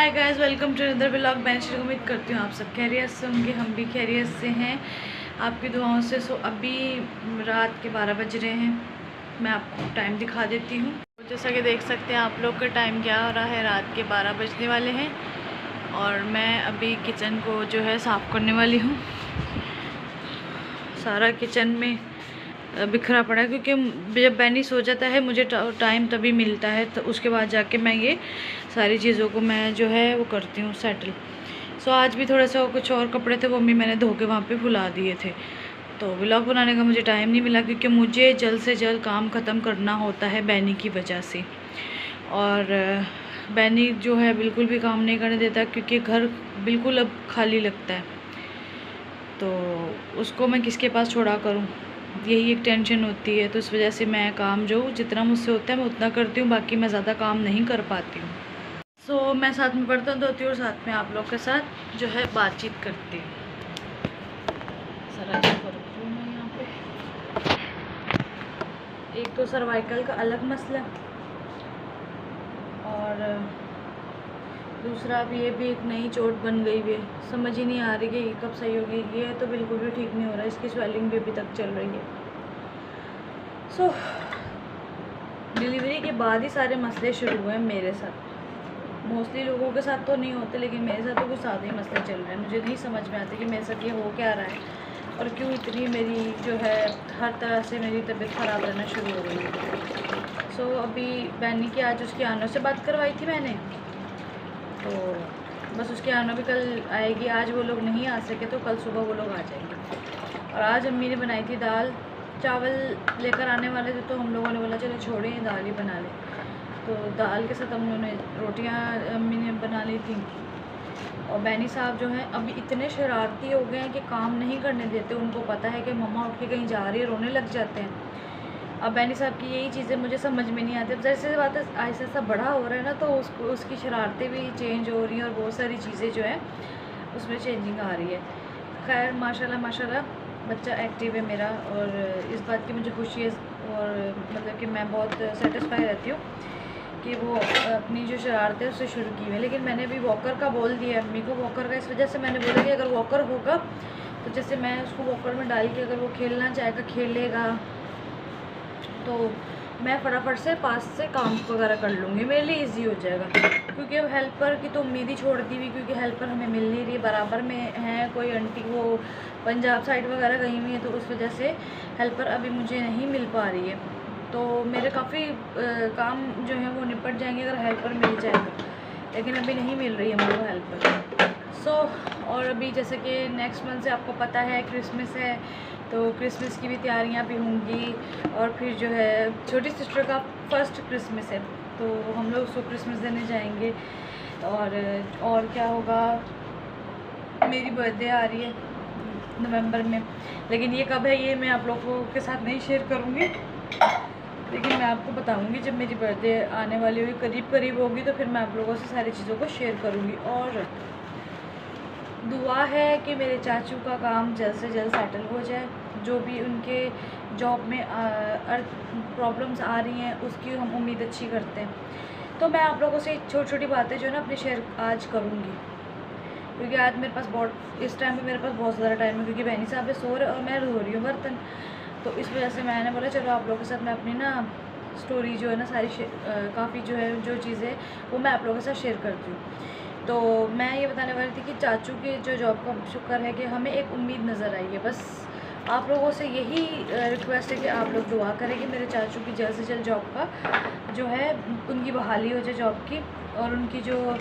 Hi guys, welcome to another vlog. मैं श्री उम्मीद करती हूँ आप सब खैरियत से होंगे, हम भी खैरियत से हैं आपकी दुआओं से। अभी रात के 12 बज रहे हैं। मैं आपको टाइम दिखा देती हूँ। जैसा कि देख सकते हैं आप लोग का टाइम क्या हो रहा है, रात के 12 बजने वाले हैं और मैं अभी किचन को जो है साफ़ करने वाली हूँ। सारा किचन में बिखरा पड़ा है क्योंकि जब बैनी सो जाता है मुझे टाइम तभी मिलता है, तो उसके बाद जाके मैं ये सारी चीज़ों को मैं जो है वो करती हूँ सेटल। आज भी थोड़ा सा कुछ और कपड़े थे वो भी मैंने धो के वहाँ पे फुला दिए थे। तो व्लॉग बनाने का मुझे टाइम नहीं मिला क्योंकि मुझे जल्द से जल्द काम ख़त्म करना होता है बैनी की वजह से। और बैनी जो है बिल्कुल भी काम नहीं करने देता क्योंकि घर बिल्कुल अब खाली लगता है, तो उसको मैं किसके पास छोड़ा करूँ, यही एक टेंशन होती है। तो इस वजह से मैं काम जो जितना मुझसे होता है मैं उतना करती हूँ, बाकी मैं ज़्यादा काम नहीं कर पाती हूँ। मैं साथ में बर्तन धोती हूँ और साथ में आप लोग के साथ जो है बातचीत करती हूँ। मैं यहाँ पे एक तो सर्वाइकल का अलग मसला और दूसरा भी ये भी एक नई चोट बन गई है। समझ ही नहीं आ रही कि ये कब सही होगी। ये तो बिल्कुल भी ठीक नहीं हो रहा है, इसकी स्वेलिंग भी अभी तक चल रही है। डिलीवरी के बाद ही सारे मसले शुरू हुए हैं मेरे साथ। मोस्टली लोगों के साथ तो नहीं होते, लेकिन मेरे साथ तो कुछ ज़्यादा ही मसले चल रहे हैं। मुझे नहीं समझ में आती कि मेरे साथ ये हो क्या रहा है और क्यों इतनी मेरी जो है हर तरह से मेरी तबीयत ख़राब रहना शुरू हो गई है। अभी बैनी की आज उसकी आनों से बात करवाई थी मैंने, तो बस उसकी आनों भी कल आएगी। आज वो लोग नहीं आ सके तो कल सुबह वो लोग आ जाएंगे। और आज अम्मी ने बनाई थी दाल चावल लेकर आने वाले थे, तो हम लोगों ने बोला चलो छोड़े दाल ही बना लें। तो दाल के साथ हम लोगों ने रोटियाँ अम्मी ने बना ली थी। और बैनी साहब जो हैं अभी इतने शरारती हो गए हैं कि काम नहीं करने देते। उनको पता है कि मम्मा उठ के कहीं जा रही है, रोने लग जाते हैं। अब बैनी साहब की यही चीज़ें मुझे समझ में नहीं आती। अब जैसे बात ऐसा ऐसा बड़ा हो रहा है ना, तो उसकी शरारतें भी चेंज हो रही हैं और बहुत सारी चीज़ें जो है उसमें चेंजिंग आ रही है। खैर माशाल्लाह माशाल्लाह बच्चा एक्टिव है मेरा, और इस बात की मुझे खुशी है और मतलब कि मैं बहुत सेटिस्फाई रहती हूँ कि वो अपनी जो शरारतें है उससे शुरू की है। लेकिन मैंने अभी वॉकर का बोल दिया अम्मी को, वॉकर का इस वजह से मैंने बोला कि अगर वॉकर होगा तो जैसे मैं उसको वॉकर में डाल के अगर वो खेलना चाहेगा खेलेगा तो मैं फटाफट से पास से काम वगैरह कर लूँगी, मेरे लिए इजी हो जाएगा। क्योंकि अब हेल्पर की तो उम्मीद ही छोड़ दी हुई, क्योंकि हेल्पर हमें मिल नहीं रही। बराबर में है कोई आंटी वो पंजाब साइड वगैरह गई हुई है, तो उस वजह से हेल्पर अभी मुझे नहीं मिल पा रही है। तो मेरे काफ़ी काम जो है वो निपट जाएंगे अगर हेल्पर मिल जाए तो, लेकिन अभी नहीं मिल रही है मुझे हेल्पर। और अभी जैसे कि नेक्स्ट मंथ से आपको पता है क्रिसमस है, तो क्रिसमस की भी तैयारियां भी होंगी। और फिर जो है छोटी सिस्टर का फर्स्ट क्रिसमस है, तो हम लोग उसको क्रिसमस देने जाएंगे। और क्या होगा, मेरी बर्थडे आ रही है नवंबर में, लेकिन ये कब है ये मैं आप लोगों के साथ नहीं शेयर करूँगी, लेकिन मैं आपको बताऊंगी जब मेरी बर्थडे आने वाली होगी, करीब करीब होगी, तो फिर मैं आप लोगों से सारी चीज़ों को शेयर करूँगी। और दुआ है कि मेरे चाचू का काम जल्द से जल्द सेटल हो जाए। जो भी उनके जॉब में प्रॉब्लम्स आ रही हैं उसकी हम उम्मीद अच्छी करते हैं। तो मैं आप लोगों से छोटी छोटी बातें जो है ना अपनी शेयर आज करूँगी, क्योंकि आज मेरे पास बहुत इस टाइम पे मेरे पास बहुत ज़्यादा टाइम है, क्योंकि बहनी साहब सो रहे और मैं धो रही हूँ बर्तन। तो इस वजह से मैंने बोला चलो आप लोगों के साथ मैं अपनी ना स्टोरी जो है ना सारी काफ़ी जो है जो चीज़ें वो मैं आप लोगों के साथ शेयर करती हूँ। तो मैं ये बताने वाली थी कि चाचू के जो जॉब का शुक्र है कि हमें एक उम्मीद नज़र आई है। बस आप लोगों से यही रिक्वेस्ट है कि आप लोग दुआ करें कि मेरे चाचू की जल्द से जल्द जॉब का जो है उनकी बहाली हो जाए जॉब की, और उनकी जो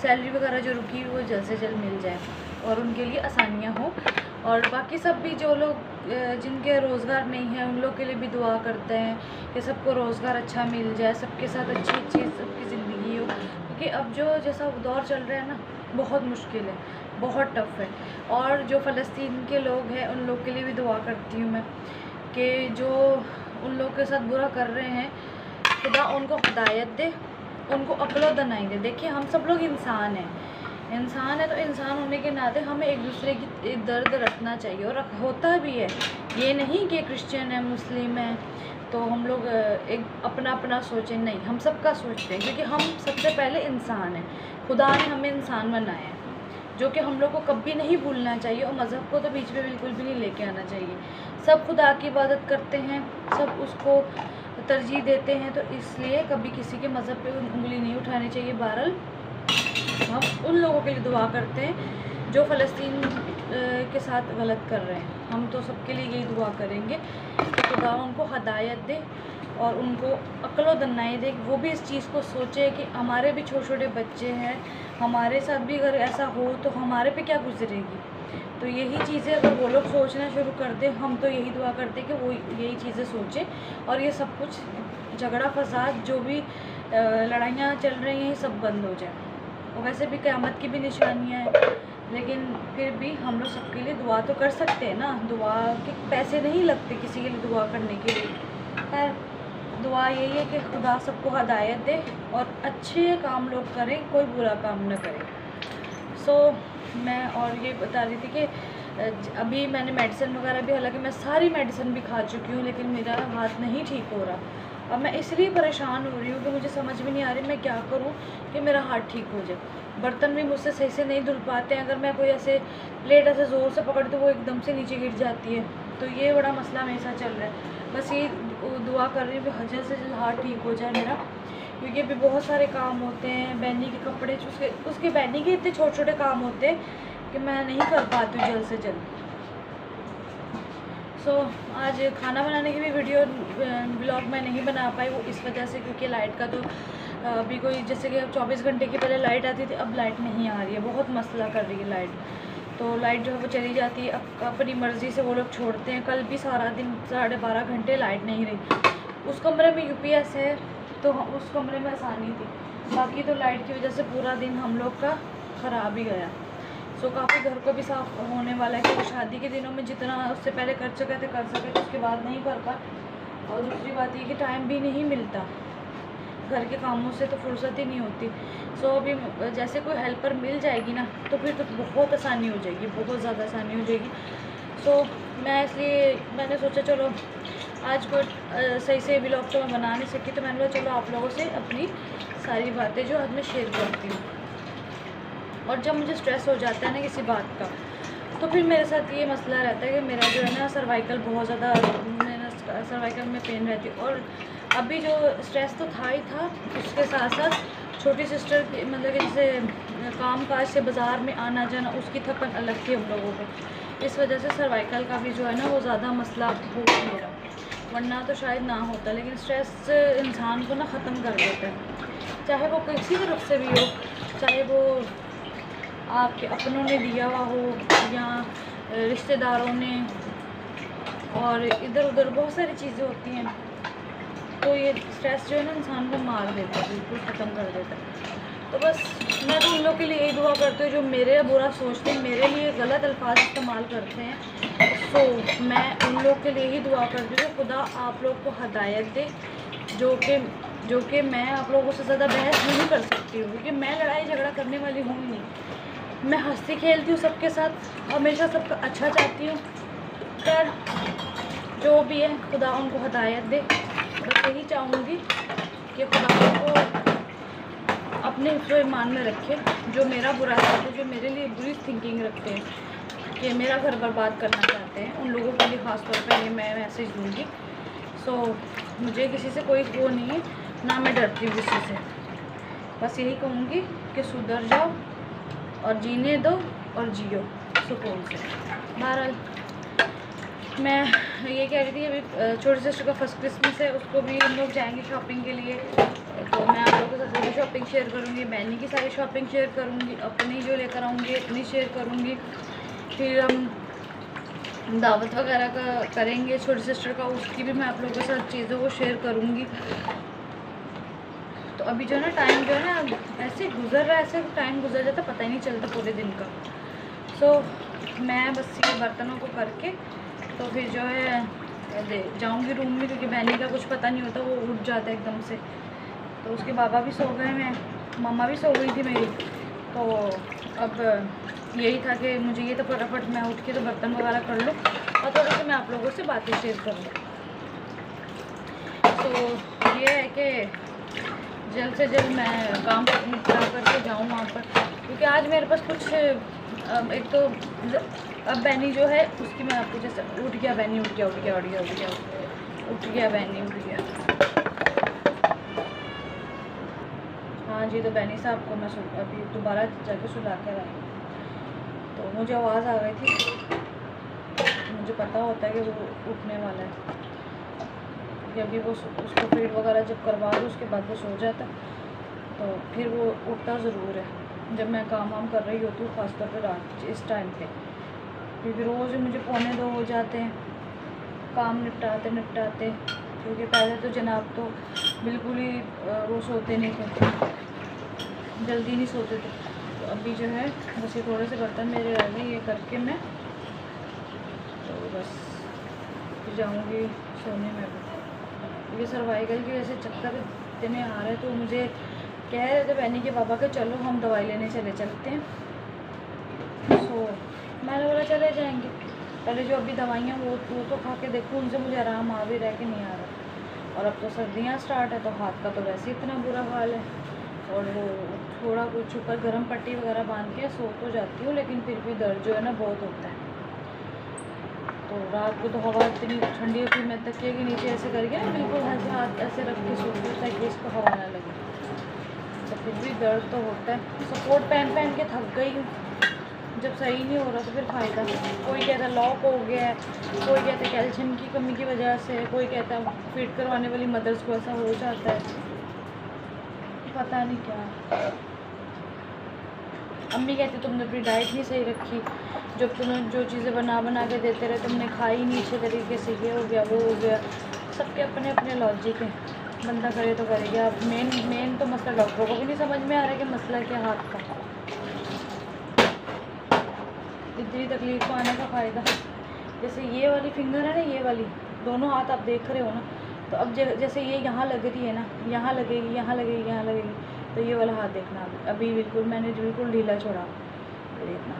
सैलरी वगैरह जो रुकी वो जल्द से जल्द मिल जाए और उनके लिए आसानियाँ हो। और बाकी सब भी जो लोग जिनके रोज़गार नहीं है उन लोग के लिए भी दुआ करते हैं कि सबको रोज़गार अच्छा मिल जाए, सबके साथ अच्छी सबकी ज़िंदगी हो। क्योंकि अब जो जैसा दौर चल रहा है ना बहुत मुश्किल है, बहुत टफ़ है। और जो फ़लस्तीन के लोग हैं उन लोग के लिए भी दुआ करती हूँ मैं कि जो उन लोग के साथ बुरा कर रहे हैं खुदा उनको हिदायत दे, उनको अक्ल व दानाई दे। देखिए हम सब लोग इंसान हैं, इंसान है तो इंसान होने के नाते हमें एक दूसरे की दर्द रखना चाहिए, और होता भी है। ये नहीं कि क्रिश्चियन है, मुस्लिम है तो हम लोग एक अपना अपना सोचें, नहीं, हम सबका सोचते हैं, क्योंकि हम सबसे पहले इंसान हैं। खुदा ने हमें इंसान बनाया है, जो कि हम लोग को कभी नहीं भूलना चाहिए, और मज़हब को तो बीच में बिल्कुल भी नहीं लेके आना चाहिए। सब खुदा की इबादत करते हैं, सब उसको तरजीह देते हैं, तो इसलिए कभी किसी के मज़हब पे उंगली नहीं उठानी चाहिए। बहरहाल हम उन लोगों के लिए दुआ करते हैं जो फ़लस्तीन के साथ गलत कर रहे हैं। हम तो सबके लिए यही दुआ करेंगे कि खुदा उनको हदायत दे और उनको अक्ल व दनाई दे, वो भी इस चीज़ को सोचे कि हमारे भी छोटे छोटे बच्चे हैं, हमारे साथ भी अगर ऐसा हो तो हमारे पे क्या गुजरेगी। तो यही चीज़ें अगर वो लोग सोचना शुरू कर दें, हम तो यही दुआ करते हैं कि वो यही चीज़ें सोचें और ये सब कुछ झगड़ा फसाद जो भी लड़ाइयाँ चल रही हैं ये सब बंद हो जाए। और वैसे भी क़यामत की भी निशानियाँ हैं, लेकिन फिर भी हम लोग सबके लिए दुआ तो कर सकते हैं ना। दुआ के पैसे नहीं लगते किसी के लिए दुआ करने के लिए। खैर, दुआ यही है कि खुदा सबको हदायत दे और अच्छे काम लोग करें, कोई बुरा काम न करें। मैं और ये बता रही थी कि अभी मैंने मेडिसिन वगैरह भी, हालांकि मैं सारी मेडिसिन भी खा चुकी हूँ, लेकिन मेरा हाथ नहीं ठीक हो रहा। अब मैं इसलिए परेशान हो रही हूँ कि मुझे समझ में नहीं आ रही मैं क्या करूँ कि मेरा हाथ ठीक हो जाए। बर्तन भी मुझसे सही से नहीं धुल पाते हैं, अगर मैं कोई ऐसे प्लेट ऐसे ज़ोर से पकड़ तो वो एकदम से नीचे गिर जाती है। तो ये बड़ा मसला मेरे साथ चल रहा है। बस ये दुआ कर रही हूँ कि जल्द से जल्द हाथ ठीक हो जाए मेरा, क्योंकि अभी बहुत सारे काम होते हैं। बहनी के कपड़े, उसके बहनी के इतने छोटे छोटे काम होते हैं कि मैं नहीं कर पाती हूँ जल्द से जल्द। आज खाना बनाने की भी वीडियो ब्लॉग मैं नहीं बना पाई, वो इस वजह से क्योंकि लाइट का तो अभी कोई, जैसे कि 24 घंटे की पहले लाइट आती थी, अब लाइट नहीं आ रही है, बहुत मसला कर रही है लाइट। तो लाइट जो है वो चली जाती है, अब अपनी मर्ज़ी से वो लोग छोड़ते हैं। कल भी सारा दिन 12.5 घंटे लाइट नहीं रही। उस कमरे में UPS है तो उस कमरे में आसानी थी, बाकी तो लाइट की वजह से पूरा दिन हम लोग का ख़राब ही गया। काफ़ी घर को भी साफ़ होने वाला है, क्योंकि शादी के दिनों में जितना उससे पहले कर सके थे तो उसके बाद नहीं कर पाए। और दूसरी बात ये कि टाइम भी नहीं मिलता, घर के कामों से तो फुर्सत ही नहीं होती। अभी जैसे कोई हेल्पर मिल जाएगी ना तो फिर तो बहुत आसानी हो जाएगी, बहुत ज़्यादा आसानी हो जाएगी। मैं इसलिए मैंने सोचा चलो आज कोई सही से व्लॉग तो मैं बना नहीं सकी, तो मैंने बोला चलो आप लोगों से अपनी सारी बातें जो आज मैं शेयर करती हूँ। और जब मुझे स्ट्रेस हो जाता है ना किसी बात का, तो फिर मेरे साथ ये मसला रहता है कि मेरा जो है ना सर्वाइकल बहुत ज़्यादा, मेरा सर्वाइकल में पेन रहती है। और अभी जो स्ट्रेस तो था ही था, उसके साथ साथ छोटी सिस्टर की मतलब कि जैसे काम काज से बाज़ार में आना जाना, उसकी थकन अलग थी हम लोगों को। इस वजह से सर्वाइकल का भी जो है ना वो ज़्यादा मसला हो मेरा, वरना तो शायद ना होता। लेकिन स्ट्रेस इंसान को ना ख़त्म कर देता है, चाहे वो किसी तरफ से भी हो, चाहे वो आपके अपनों ने दिया हुआ हो या रिश्तेदारों ने, और इधर उधर बहुत सारी चीज़ें होती हैं। तो ये स्ट्रेस जो है ना इंसान को मार देता है, बिल्कुल ख़त्म कर देता है। तो बस मैं तो उन लोग के लिए यही दुआ करती हूँ जो मेरे बुरा सोचते हैं, मेरे लिए गलत अल्फाज इस्तेमाल करते हैं। मैं उन लोग के लिए ही दुआ करती हूँ, खुदा आप लोग को हदायत दे, जो कि मैं आप लोगों से ज़्यादा बहस नहीं कर सकती हूँ, क्योंकि मैं लड़ाई झगड़ा करने वाली हूँ नहीं। मैं हंसती खेलती हूँ सबके साथ, हमेशा सबका अच्छा चाहती हूँ। खैर जो भी है खुदा उनको हदायत दे। बस यही चाहूँगी कि खुदा उनको अपने हिफ्ज़ ईमान में रखे, जो मेरा बुरा चाहते हैं, जो मेरे लिए बुरी थिंकिंग रखते हैं कि मेरा घर बर्बाद करना चाहते हैं, उन लोगों के लिए ख़ास तौर पर ये मैं मैसेज दूँगी। मुझे किसी से कोई वो नहीं है, ना मैं डरती हूँ किसी से। बस यही कहूँगी कि सुधर जाओ और जीने दो और जियो सुकून से। बहरहाल मैं ये कह रही थी, अभी छोटी सिस्टर का फर्स्ट क्रिसमस है, उसको भी हम लोग जाएंगे शॉपिंग के लिए। तो मैं आप लोगों के साथ पूरी शॉपिंग शेयर करूँगी, बहनी की सारी शॉपिंग शेयर करूँगी, अपनी जो लेकर आऊँगी अपनी शेयर करूँगी। फिर हम दावत वगैरह का करेंगे छोटी सिस्टर का, उसकी भी मैं आप लोगों के साथ चीज़ों को शेयर करूँगी। तो अभी जो है ना टाइम जो है ना ऐसे गुजर रहा है, ऐसे टाइम गुजर जाता पता ही नहीं चलता पूरे दिन का। मैं बस ये बर्तनों को करके तो फिर जो है जाऊंगी रूम में, क्योंकि बहनी का कुछ पता नहीं होता, वो उठ जाता है एकदम से। तो उसके बाबा भी सो गए हैं, मम्मा भी सो गई थी मेरी, तो अब यही था कि मुझे ये तो फटाफट मैं उठ के तो बर्तन वगैरह कर लूँ और थोड़ा सा मैं आप लोगों से बातें शेयर करूँ। तो ये है कि जल्द से जल्द मैं काम निपटा करके जाऊँ वहाँ पर, क्योंकि आज मेरे पास कुछ एक तो अब बैनी जो है उसकी मैं आपको जैसे उठ गया बैनी, उठ गया बैनी, उठ गया। हाँ जी, तो बैनी साहब को मैं अभी दोबारा जाके सुला कर आई, तो मुझे आवाज़ आ गई थी। मुझे पता होता है कि वो उठने वाला है, कि अभी वो उसको फीड वगैरह जब करवा दूँ उसके बाद वो सो जाता, तो फिर वो उठता ज़रूर है जब मैं काम वाम कर रही होती हूँ, ख़ासतौर पर रात इस टाइम पे, क्योंकि रोज़ मुझे 1:45 हो जाते हैं काम निपटाते, क्योंकि पहले तो जनाब तो बिल्कुल ही वो सोते नहीं थे, जल्दी नहीं सोते थे। तो अभी जो है बस ये थोड़े से बर्तन मेरे रह गए, ये करके मैं तो बस जाऊँगी सोने में भी। ये सर्वाइकल की वजह से चक्कर इतने आ रहे, तो मुझे कह रहे थे बहनी के पापा के चलो हम दवाई लेने चलते हैं। सो मैंने बोला चले जाएंगे, पहले जो अभी दवाइयाँ वो तो खा के देखूँ, उनसे मुझे आराम आ भी रहा कि नहीं आ रहा। और अब तो सर्दियाँ स्टार्ट है, तो हाथ का तो वैसे ही इतना बुरा हाल है, और वो थोड़ा कुछ ऊपर गर्म पट्टी वगैरह बांध के सो तो जाती हूँ, लेकिन फिर भी दर्द जो है ना बहुत होता है। तो रात को तो हवा इतनी ठंडी होती है, मैं तकिए के नीचे ऐसे करके ना बिल्कुल ऐसे हाथ ऐसे रख के सोती हूँ ताकि इसको हवा ना लगे, तो फिर भी दर्द तो होता है। सपोर्ट पहन के थक गई हूँ, जब सही नहीं हो रहा तो फिर फ़ायदा। कोई कहता है लॉक हो गया है, कोई कहता है कैल्शियम की कमी की वजह से, कोई कहता है फीड करवाने वाली मदर्स को ऐसा हो जाता है, पता नहीं क्या। अम्मी कहती तुमने अपनी डाइट नहीं सही रखी, जब तुम्हें जो चीज़ें बना के देते रहे तुमने खाई नहीं अच्छे तरीके से, ये हो गया वो हो गया। सबके अपने अपने लॉजिक है, बंदा करे तो करेगा। अब मेन तो मसला डॉक्टरों को भी नहीं समझ में आ रहा है कि मसला क्या हाथ का, इतनी तकलीफ को आने का फ़ायदा। जैसे ये वाली फिंगर है ना, ये वाली दोनों हाथ आप देख रहे हो ना, तो अब जैसे ये यहाँ लग रही है ना, यहाँ लगेगी, यहाँ लगेगी, यहाँ लगेगी, तो ये वाला हाथ देखना अभी बिल्कुल मैंने बिल्कुल ढीला छोड़ा, देखना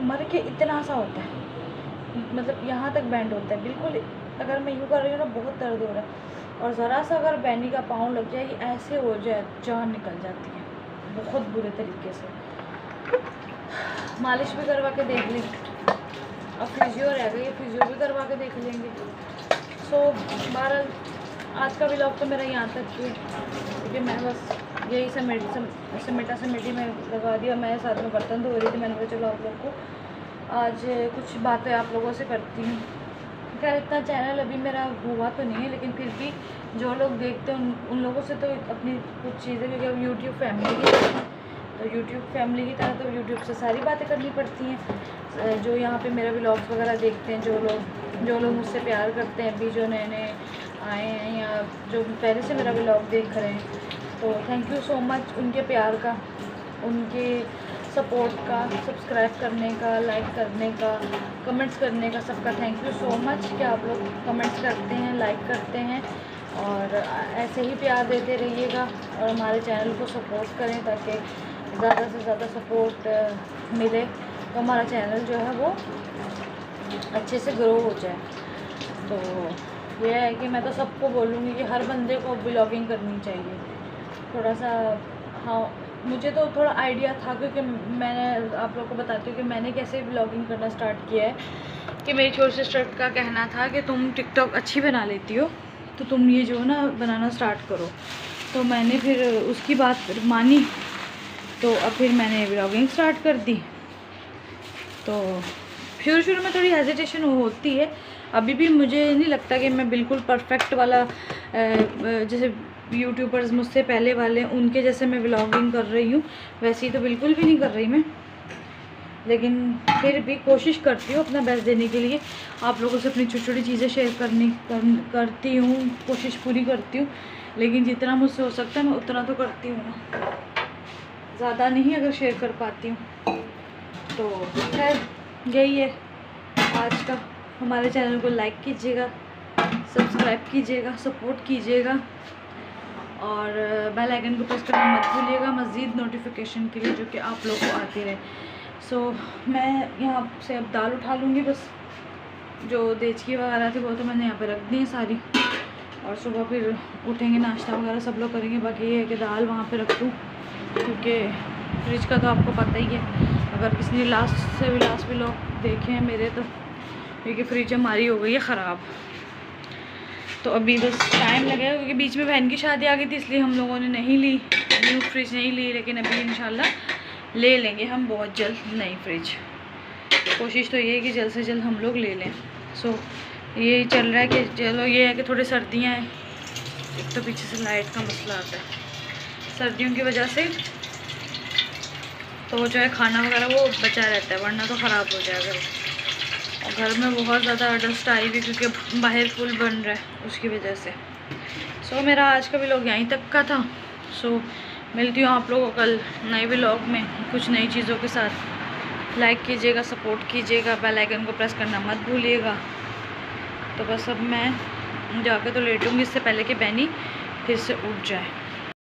मर के इतना सा होता है, मतलब यहाँ तक बैंड होता है बिल्कुल। अगर मैं यूँ कर रही हूँ ना बहुत दर्द हो रहा है, और ज़रा सा अगर बैनी का पाँव लग जाए, ऐसे हो जाए जान निकल जाती है बहुत बुरे तरीके से। मालिश भी करवा के देख ली, अब फिजियो रह गई, फिजियो भी करवा के देख लेंगे। सो 12 आज का व्लॉग तो मेरा यहाँ तक ही, क्योंकि मैं बस यही समेटी में लगा दिया। मैं साथ में बर्तन धो रही थी, मैंने कहा चलो आप लोग को आज कुछ बातें आप लोगों से करती हूँ। खैर इतना चैनल अभी मेरा हुआ तो नहीं है, लेकिन फिर भी जो लोग देखते हैं उन लोगों से तो अपनी कुछ चीज़ें, क्योंकि अब यूट्यूब फैमिली की तरह, तो यूट्यूब फैमिली की तरह तो यूट्यूब से सारी बातें करनी पड़ती हैं। जो यहाँ पे मेरा व्लॉग्स वगैरह देखते हैं, जो लोग मुझसे प्यार करते हैं, अभी जो नए नए आए हैं या जो पहले से मेरा व्लॉग देख रहे हैं, तो थैंक यू सो मच उनके प्यार का, उनके सपोर्ट का, सब्सक्राइब करने का, लाइक करने का, कमेंट्स करने का, सबका थैंक यू सो मच कि आप लोग कमेंट्स करते हैं, लाइक करते हैं, और ऐसे ही प्यार देते रहिएगा और हमारे चैनल को सपोर्ट करें, ताकि ज़्यादा से ज़्यादा सपोर्ट मिले, तो हमारा चैनल जो है वो अच्छे से ग्रो हो जाए। तो यह है कि मैं तो सबको बोलूँगी कि हर बंदे को ब्लॉगिंग करनी चाहिए। थोड़ा सा हाँ, मुझे तो थोड़ा आइडिया था, क्योंकि मैंने आप लोग को बताती हूँ कि मैंने कैसे ब्लॉगिंग करना स्टार्ट किया है। कि मेरी छोटी सिस्टर का कहना था कि तुम टिकटॉक अच्छी बना लेती हो, तो तुम ये जो है ना बनाना स्टार्ट करो। तो मैंने फिर उसकी बात मानी, तो अब फिर मैंने ब्लॉगिंग स्टार्ट कर दी। तो शुरू में थोड़ी हेजिटेशन होती है, अभी भी मुझे नहीं लगता कि मैं बिल्कुल परफेक्ट वाला जैसे यूट्यूबर्स मुझसे पहले वाले उनके जैसे मैं व्लॉगिंग कर रही हूँ, वैसे ही तो बिल्कुल भी नहीं कर रही मैं, लेकिन फिर भी कोशिश करती हूँ अपना बेस्ट देने के लिए। आप लोगों से अपनी छोटी छोटी चीज़ें शेयर करती हूँ, कोशिश पूरी करती हूँ, लेकिन जितना मुझसे हो सकता है मैं उतना तो करती हूँ ना, ज़्यादा नहीं अगर शेयर कर पाती हूँ। तो खैर यही है आज का। हमारे चैनल को लाइक कीजिएगा, सब्सक्राइब कीजिएगा, सपोर्ट कीजिएगा, और बेल आइकन को प्रेस करना मत भूलिएगा मज़ीद नोटिफिकेशन के लिए, जो कि आप लोग को आती रहे। सो मैं यहाँ से अब दाल उठा लूँगी, बस जो देचकी वगैरह थी वो तो मैंने यहाँ पे रख दी है सारी, और सुबह फिर उठेंगे नाश्ता वगैरह सब लोग करेंगे। बाकी ये है कि दाल वहाँ पे रख दूँ, क्योंकि फ्रिज का तो आपको पता ही है, अगर किसी ने लास्ट भी लोग देखे हैं मेरे, तो क्योंकि फ्रिज हमारी हो गई है ख़राब। तो अभी बस टाइम लगेगा, क्योंकि बीच में बहन की शादी आ गई थी, इसलिए हम लोगों ने नहीं ली, न्यू फ्रिज नहीं ली, लेकिन अभी इंशाल्लाह ले लेंगे हम बहुत जल्द नई फ्रिज। कोशिश तो ये है कि जल्द से जल्द हम लोग ले लें। सो ये चल रहा है कि चलो, ये है कि थोड़ी सर्दियाँ हैं, एक तो पीछे से लाइट का मसला आता है, सर्दियों की वजह से तो जो है खाना वगैरह वो बचा रहता है, वरना तो ख़राब हो जाएगा। और घर में बहुत ज़्यादा डस्ट आई हुई, क्योंकि बाहर पुल बन रहा है उसकी वजह से। सो मेरा आज का व्लॉग यहीं तक का था। सो मिलती हूँ आप लोगों को कल नए व्लॉग में कुछ नई चीज़ों के साथ। लाइक कीजिएगा, सपोर्ट कीजिएगा, बेल आइकन को प्रेस करना मत भूलिएगा। तो बस अब मैं जाके तो लेटूँगी, इससे पहले कि बहनी फिर से उठ जाए।